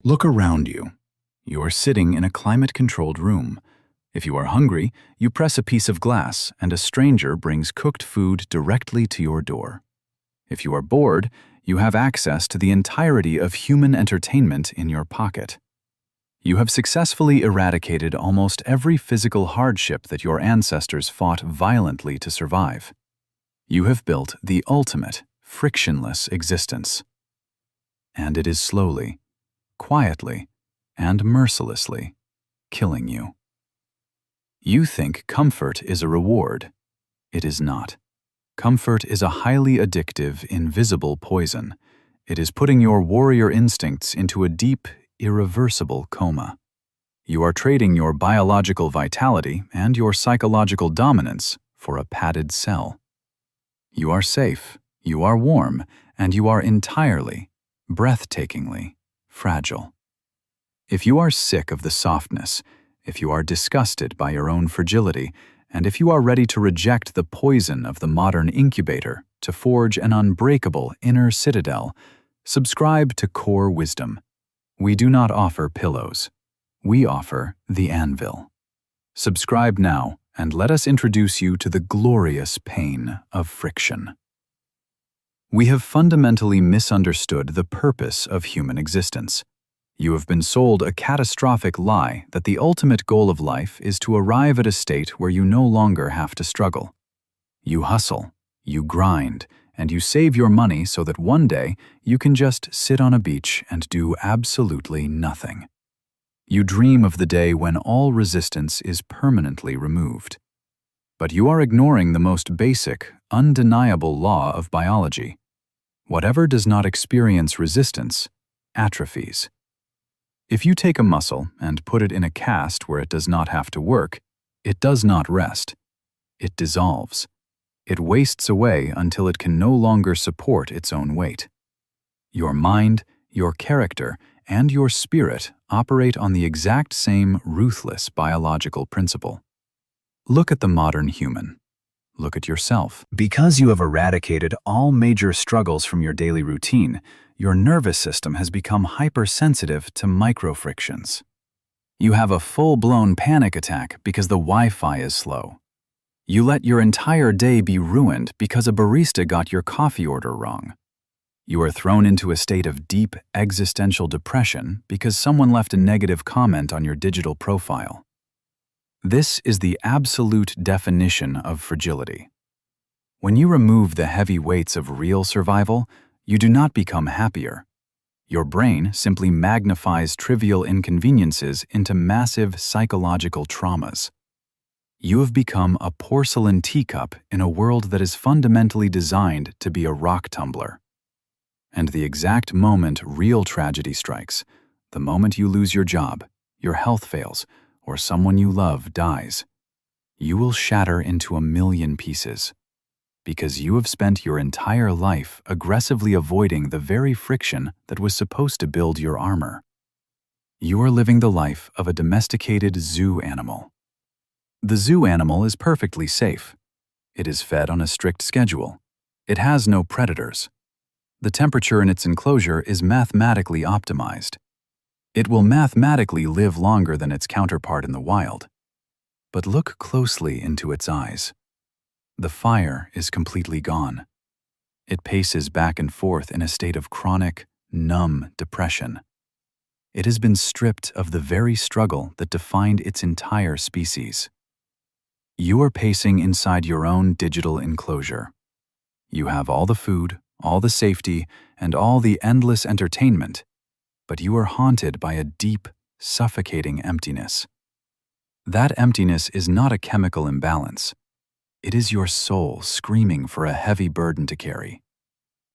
Look around you. You are sitting in a climate-controlled room. If you are hungry, you press a piece of glass and a stranger brings cooked food directly to your door. If you are bored, you have access to the entirety of human entertainment in your pocket. You have successfully eradicated almost every physical hardship that your ancestors fought violently to survive. You have built the ultimate, frictionless existence. And it is slowly, quietly, and mercilessly killing you. You think comfort is a reward. It is not. Comfort is a highly addictive, invisible poison. It is putting your warrior instincts into a deep, irreversible coma. You are trading your biological vitality and your psychological dominance for a padded cell. You are safe, you are warm, and you are entirely, breathtakingly fragile. If you are sick of the softness, if you are disgusted by your own fragility, and if you are ready to reject the poison of the modern incubator to forge an unbreakable inner citadel, subscribe to Core Wisdom. We do not offer pillows. We offer the anvil. Subscribe now and let us introduce you to the glorious pain of friction. We have fundamentally misunderstood the purpose of human existence. You have been sold a catastrophic lie that the ultimate goal of life is to arrive at a state where you no longer have to struggle. You hustle, you grind, and you save your money so that one day you can just sit on a beach and do absolutely nothing. You dream of the day when all resistance is permanently removed. But you are ignoring the most basic, undeniable law of biology. Whatever does not experience resistance atrophies. If you take a muscle and put it in a cast where it does not have to work, it does not rest. It dissolves. It wastes away until it can no longer support its own weight. Your mind, your character, and your spirit operate on the exact same ruthless biological principle. Look at the modern human. Look at yourself. Because you have eradicated all major struggles from your daily routine, your nervous system has become hypersensitive to micro-frictions. You have a full-blown panic attack because the Wi-Fi is slow. You let your entire day be ruined because a barista got your coffee order wrong. You are thrown into a state of deep existential depression because someone left a negative comment on your digital profile. This is the absolute definition of fragility. When you remove the heavy weights of real survival, you do not become happier. Your brain simply magnifies trivial inconveniences into massive psychological traumas. You have become a porcelain teacup in a world that is fundamentally designed to be a rock tumbler. And the exact moment real tragedy strikes, the moment you lose your job, your health fails, or someone you love dies, you will shatter into a million pieces. Because you have spent your entire life aggressively avoiding the very friction that was supposed to build your armor. You are living the life of a domesticated zoo animal. The zoo animal is perfectly safe. It is fed on a strict schedule. It has no predators. The temperature in its enclosure is mathematically optimized. It will mathematically live longer than its counterpart in the wild. But look closely into its eyes. The fire is completely gone. It paces back and forth in a state of chronic, numb depression. It has been stripped of the very struggle that defined its entire species. You are pacing inside your own digital enclosure. You have all the food, all the safety, and all the endless entertainment, but you are haunted by a deep, suffocating emptiness. That emptiness is not a chemical imbalance. It is your soul screaming for a heavy burden to carry.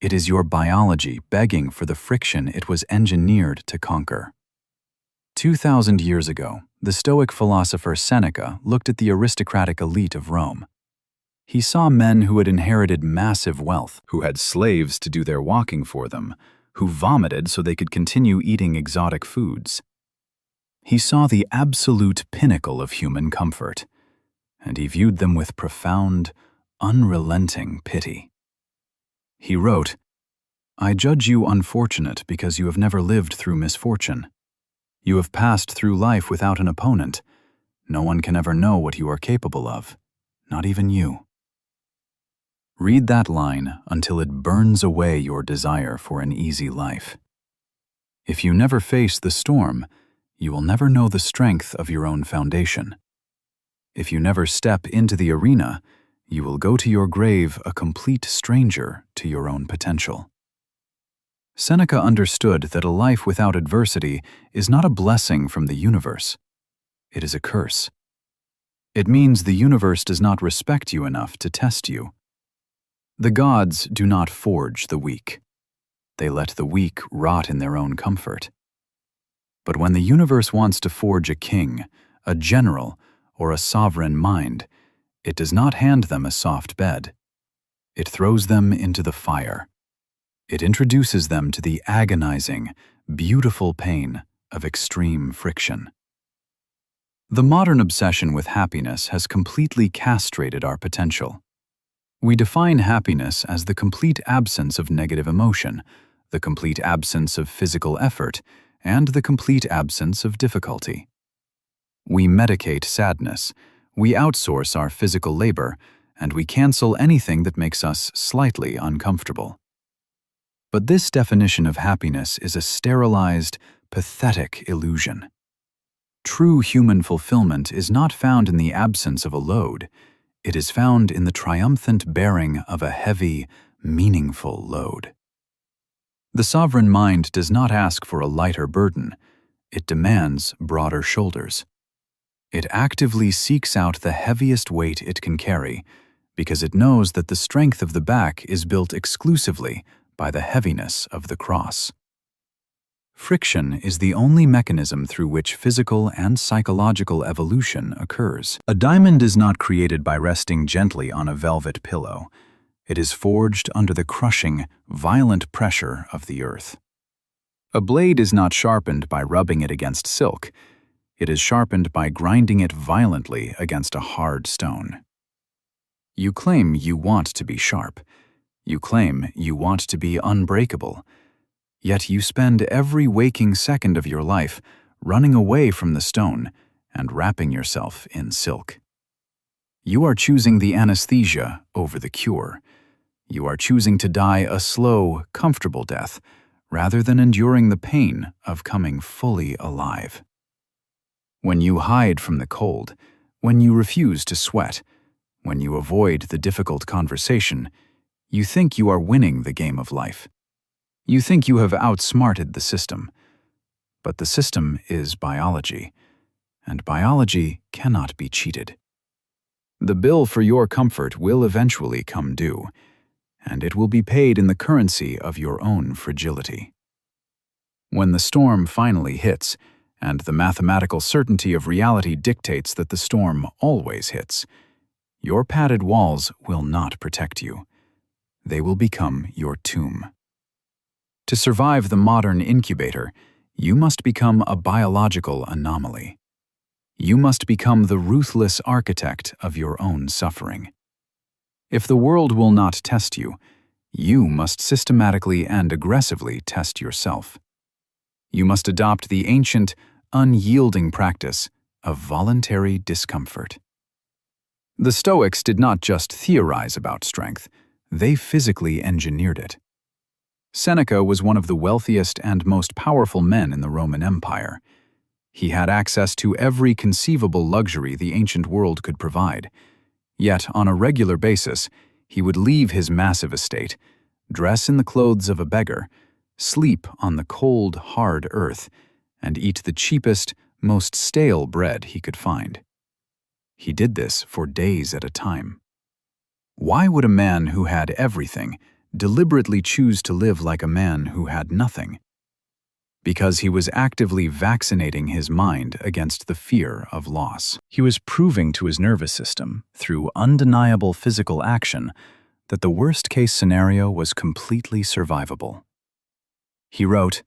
It is your biology begging for the friction it was engineered to conquer. 2,000 years ago, the Stoic philosopher Seneca looked at the aristocratic elite of Rome. He saw men who had inherited massive wealth, who had slaves to do their walking for them, who vomited so they could continue eating exotic foods. He saw the absolute pinnacle of human comfort, and he viewed them with profound, unrelenting pity. He wrote, "I judge you unfortunate because you have never lived through misfortune. You have passed through life without an opponent. No one can ever know what you are capable of, not even you. Read that line until it burns away your desire for an easy life. If you never face the storm, you will never know the strength of your own foundation. If you never step into the arena, you will go to your grave a complete stranger to your own potential. Seneca understood that a life without adversity is not a blessing from the universe. It is a curse. It means the universe does not respect you enough to test you. The gods do not forge the weak. They let the weak rot in their own comfort. But when the universe wants to forge a king, a general, or a sovereign mind, it does not hand them a soft bed. It throws them into the fire. It introduces them to the agonizing, beautiful pain of extreme friction. The modern obsession with happiness has completely castrated our potential. We define happiness as the complete absence of negative emotion, the complete absence of physical effort, and the complete absence of difficulty. We medicate sadness, we outsource our physical labor, and we cancel anything that makes us slightly uncomfortable. But this definition of happiness is a sterilized, pathetic illusion. True human fulfillment is not found in the absence of a load. It is found in the triumphant bearing of a heavy, meaningful load. The sovereign mind does not ask for a lighter burden. It demands broader shoulders. It actively seeks out the heaviest weight it can carry, because it knows that the strength of the back is built exclusively by the heaviness of the cross. Friction is the only mechanism through which physical and psychological evolution occurs. A diamond is not created by resting gently on a velvet pillow. It is forged under the crushing, violent pressure of the earth. A blade is not sharpened by rubbing it against silk. It is sharpened by grinding it violently against a hard stone. You claim you want to be sharp. You claim you want to be unbreakable. Yet you spend every waking second of your life running away from the stone and wrapping yourself in silk. You are choosing the anesthesia over the cure. You are choosing to die a slow, comfortable death rather than enduring the pain of coming fully alive. When you hide from the cold, when you refuse to sweat, when you avoid the difficult conversation, you think you are winning the game of life. You think you have outsmarted the system. But the system is biology, and biology cannot be cheated. The bill for your comfort will eventually come due, and it will be paid in the currency of your own fragility. When the storm finally hits, and the mathematical certainty of reality dictates that the storm always hits, your padded walls will not protect you. They will become your tomb. To survive the modern incubator, you must become a biological anomaly. You must become the ruthless architect of your own suffering. If the world will not test you, you must systematically and aggressively test yourself. You must adopt the ancient, unyielding practice of voluntary discomfort. The Stoics did not just theorize about strength, they physically engineered it. Seneca was one of the wealthiest and most powerful men in the Roman Empire. He had access to every conceivable luxury the ancient world could provide. Yet, on a regular basis, he would leave his massive estate, dress in the clothes of a beggar, sleep on the cold, hard earth, and eat the cheapest, most stale bread he could find. He did this for days at a time. Why would a man who had everything deliberately choose to live like a man who had nothing? Because he was actively vaccinating his mind against the fear of loss. He was proving to his nervous system, through undeniable physical action, that the worst-case scenario was completely survivable. He wrote,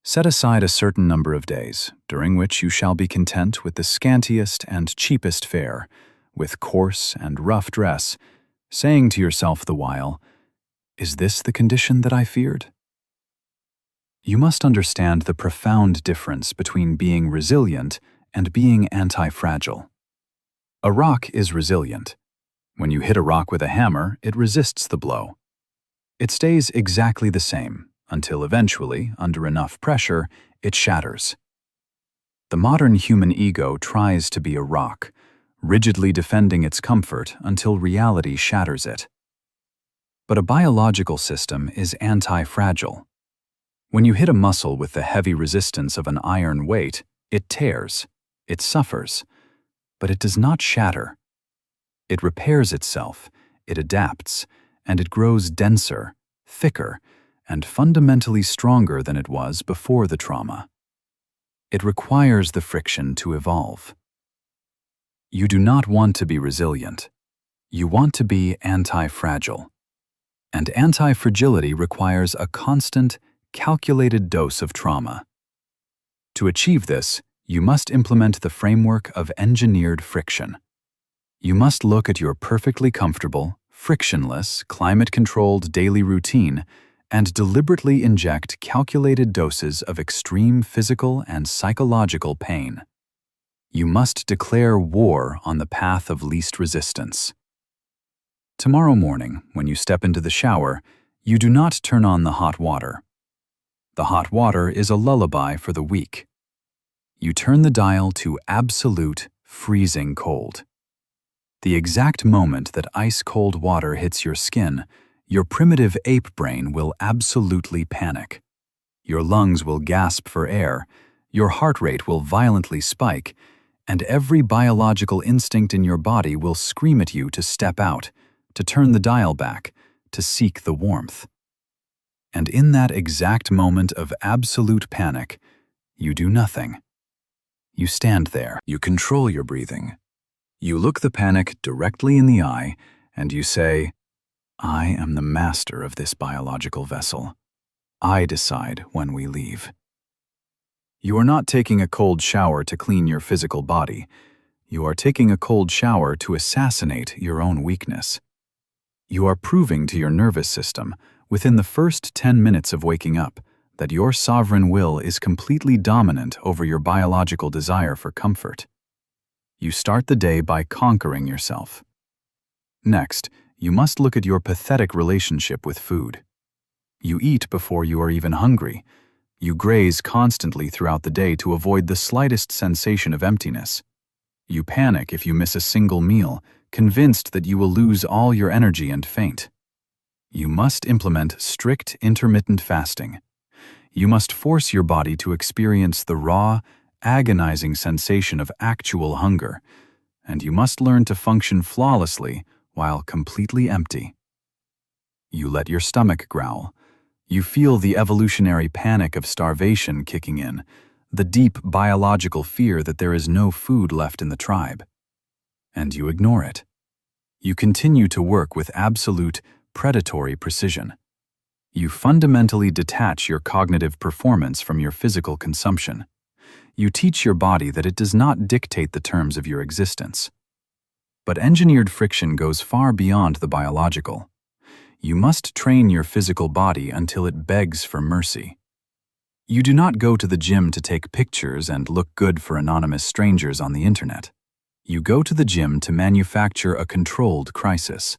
"Set aside a certain number of days, during which you shall be content with the scantiest and cheapest fare, with coarse and rough dress, saying to yourself the while, 'Is this the condition that I feared?' You must understand the profound difference between being resilient and being anti-fragile. A rock is resilient. When you hit a rock with a hammer, it resists the blow. It stays exactly the same until eventually, under enough pressure, it shatters. The modern human ego tries to be a rock, rigidly defending its comfort until reality shatters it. But a biological system is anti-fragile. When you hit a muscle with the heavy resistance of an iron weight, it tears, it suffers, but it does not shatter. It repairs itself, it adapts, and it grows denser, thicker, and fundamentally stronger than it was before the trauma. It requires the friction to evolve. You do not want to be resilient. You want to be anti-fragile. And anti-fragility requires a constant, calculated dose of trauma. To achieve this, you must implement the framework of engineered friction. You must look at your perfectly comfortable, frictionless, climate-controlled daily routine and deliberately inject calculated doses of extreme physical and psychological pain. You must declare war on the path of least resistance. Tomorrow morning, when you step into the shower, you do not turn on the hot water. The hot water is a lullaby for the weak. You turn the dial to absolute, freezing cold. The exact moment that ice-cold water hits your skin, your primitive ape brain will absolutely panic. Your lungs will gasp for air, your heart rate will violently spike, and every biological instinct in your body will scream at you to step out, to turn the dial back, to seek the warmth. And in that exact moment of absolute panic, you do nothing. You stand there. You control your breathing. You look the panic directly in the eye, and you say, "I am the master of this biological vessel. I decide when we leave." You are not taking a cold shower to clean your physical body. You are taking a cold shower to assassinate your own weakness. You are proving to your nervous system, within the first 10 minutes of waking up, that your sovereign will is completely dominant over your biological desire for comfort. You start the day by conquering yourself. Next, you must look at your pathetic relationship with food. You eat before you are even hungry. You graze constantly throughout the day to avoid the slightest sensation of emptiness. You panic if you miss a single meal, convinced that you will lose all your energy and faint. You must implement strict intermittent fasting. You must force your body to experience the raw, agonizing sensation of actual hunger, and you must learn to function flawlessly while completely empty. You let your stomach growl. You feel the evolutionary panic of starvation kicking in, the deep biological fear that there is no food left in the tribe. And you ignore it. You continue to work with absolute, predatory precision. You fundamentally detach your cognitive performance from your physical consumption. You teach your body that it does not dictate the terms of your existence. But engineered friction goes far beyond the biological. You must train your physical body until it begs for mercy. You do not go to the gym to take pictures and look good for anonymous strangers on the internet. You go to the gym to manufacture a controlled crisis.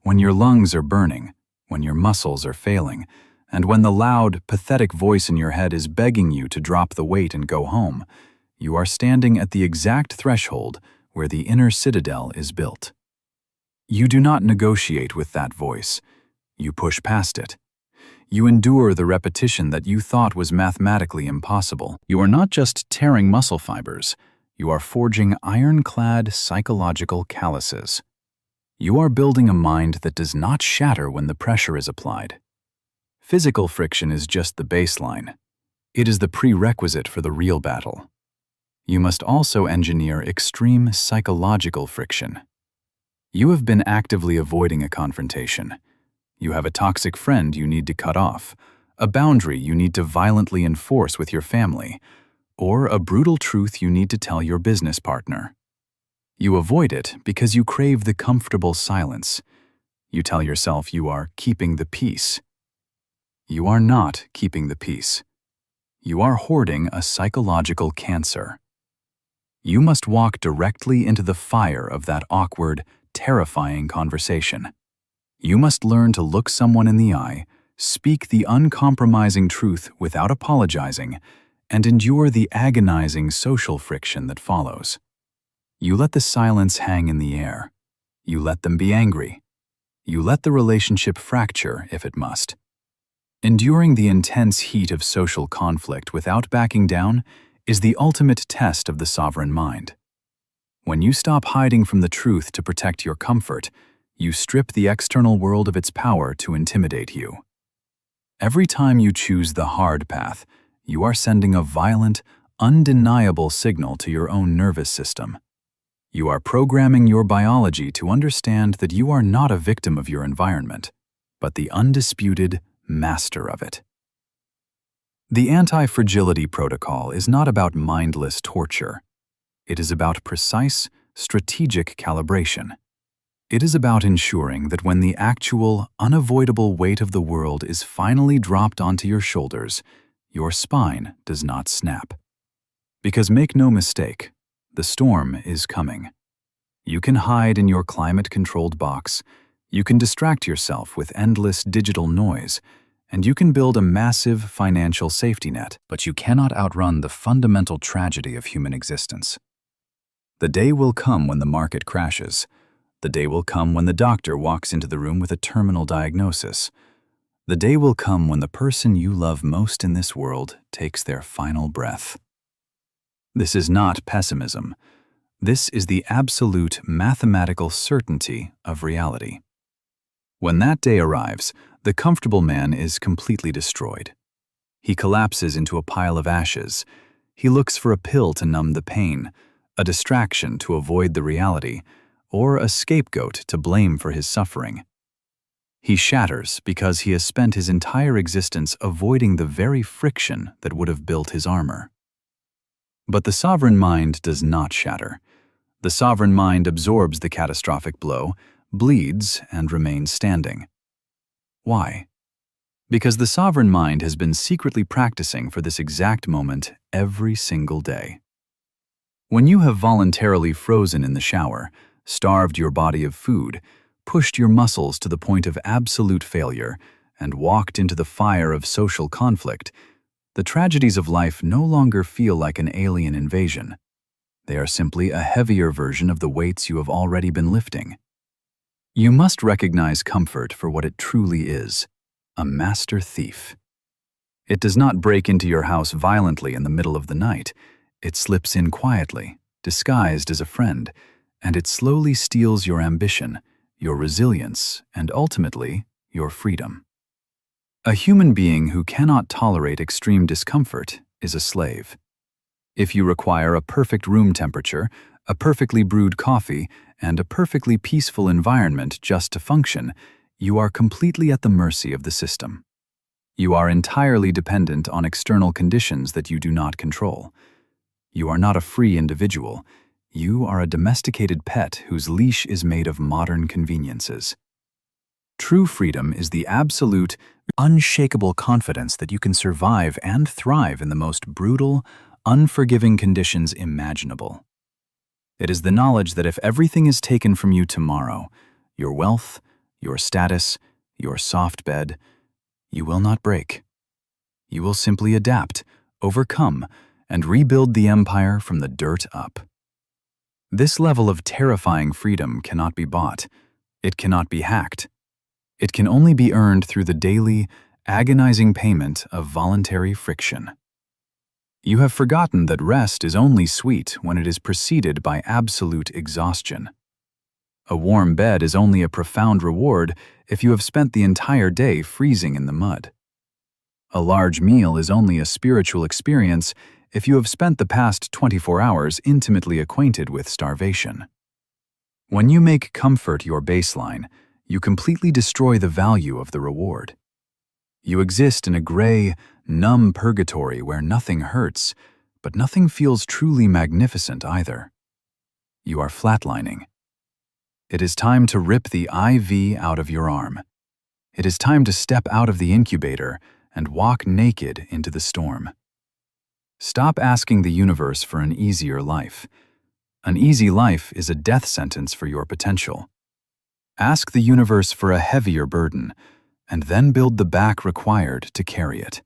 When your lungs are burning, when your muscles are failing, and when the loud, pathetic voice in your head is begging you to drop the weight and go home, you are standing at the exact threshold where the inner citadel is built. You do not negotiate with that voice. You push past it. You endure the repetition that you thought was mathematically impossible. You are not just tearing muscle fibers. You are forging ironclad psychological calluses. You are building a mind that does not shatter when the pressure is applied. Physical friction is just the baseline. It is the prerequisite for the real battle. You must also engineer extreme psychological friction. You have been actively avoiding a confrontation. You have a toxic friend you need to cut off, a boundary you need to violently enforce with your family, or a brutal truth you need to tell your business partner. You avoid it because you crave the comfortable silence. You tell yourself you are keeping the peace. You are not keeping the peace. You are hoarding a psychological cancer. You must walk directly into the fire of that awkward, terrifying conversation. You must learn to look someone in the eye, speak the uncompromising truth without apologizing, and endure the agonizing social friction that follows. You let the silence hang in the air. You let them be angry. You let the relationship fracture if it must. Enduring the intense heat of social conflict without backing down is the ultimate test of the sovereign mind. When you stop hiding from the truth to protect your comfort, you strip the external world of its power to intimidate you. Every time you choose the hard path, you are sending a violent, undeniable signal to your own nervous system. You are programming your biology to understand that you are not a victim of your environment, but the undisputed master of it. The Anti-Fragility protocol is not about mindless torture. It is about precise, strategic calibration. It is about ensuring that when the actual, unavoidable weight of the world is finally dropped onto your shoulders, your spine does not snap. Because make no mistake, the storm is coming. You can hide in your climate-controlled box, you can distract yourself with endless digital noise, and you can build a massive financial safety net, but you cannot outrun the fundamental tragedy of human existence. The day will come when the market crashes. The day will come when the doctor walks into the room with a terminal diagnosis. The day will come when the person you love most in this world takes their final breath. This is not pessimism. This is the absolute mathematical certainty of reality. When that day arrives, the comfortable man is completely destroyed. He collapses into a pile of ashes. He looks for a pill to numb the pain, a distraction to avoid the reality, or a scapegoat to blame for his suffering. He shatters because he has spent his entire existence avoiding the very friction that would have built his armor. But the sovereign mind does not shatter. The sovereign mind absorbs the catastrophic blow, bleeds, and remains standing. Why? Because the sovereign mind has been secretly practicing for this exact moment every single day. When you have voluntarily frozen in the shower, starved your body of food, pushed your muscles to the point of absolute failure, and walked into the fire of social conflict, the tragedies of life no longer feel like an alien invasion. They are simply a heavier version of the weights you have already been lifting. You must recognize comfort for what it truly is, a master thief. It does not break into your house violently in the middle of the night. It slips in quietly, disguised as a friend, and it slowly steals your ambition, your resilience, and ultimately, your freedom. A human being who cannot tolerate extreme discomfort is a slave. If you require a perfect room temperature, a perfectly brewed coffee, and a perfectly peaceful environment just to function, you are completely at the mercy of the system. You are entirely dependent on external conditions that you do not control. You are not a free individual. You are a domesticated pet whose leash is made of modern conveniences. True freedom is the absolute, unshakable confidence that you can survive and thrive in the most brutal, unforgiving conditions imaginable. It is the knowledge that if everything is taken from you tomorrow, your wealth, your status, your soft bed, you will not break. You will simply adapt, overcome, and rebuild the empire from the dirt up. This level of terrifying freedom cannot be bought. It cannot be hacked. It can only be earned through the daily, agonizing payment of voluntary friction. You have forgotten that rest is only sweet when it is preceded by absolute exhaustion. A warm bed is only a profound reward if you have spent the entire day freezing in the mud. A large meal is only a spiritual experience if you have spent the past 24 hours intimately acquainted with starvation. When you make comfort your baseline, you completely destroy the value of the reward. You exist in a gray, numb purgatory where nothing hurts, but nothing feels truly magnificent either. You are flatlining. It is time to rip the IV out of your arm. It is time to step out of the incubator and walk naked into the storm. Stop asking the universe for an easier life. An easy life is a death sentence for your potential. Ask the universe for a heavier burden, and then build the back required to carry it.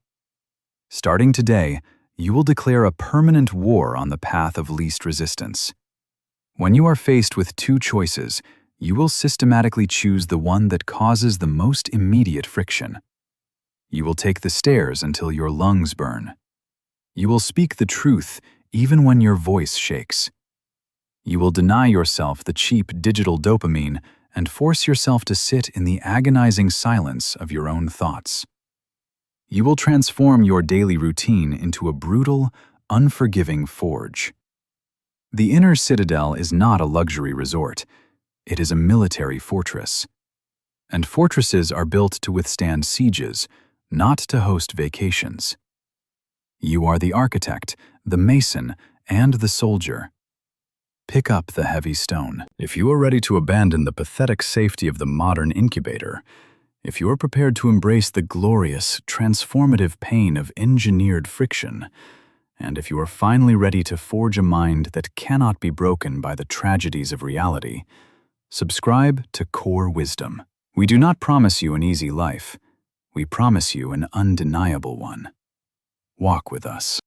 Starting today, you will declare a permanent war on the path of least resistance. When you are faced with two choices, you will systematically choose the one that causes the most immediate friction. You will take the stairs until your lungs burn. You will speak the truth even when your voice shakes. You will deny yourself the cheap digital dopamine and force yourself to sit in the agonizing silence of your own thoughts. You will transform your daily routine into a brutal, unforgiving forge. The inner Citadel is not a luxury resort. It is a military fortress. And fortresses are built to withstand sieges, not to host vacations. You are the architect, the mason, and the soldier. Pick up the heavy stone. If you are ready to abandon the pathetic safety of the modern incubator, if you are prepared to embrace the glorious, transformative pain of engineered friction, and if you are finally ready to forge a mind that cannot be broken by the tragedies of reality, subscribe to Core Wisdom. We do not promise you an easy life. We promise you an undeniable one. Walk with us.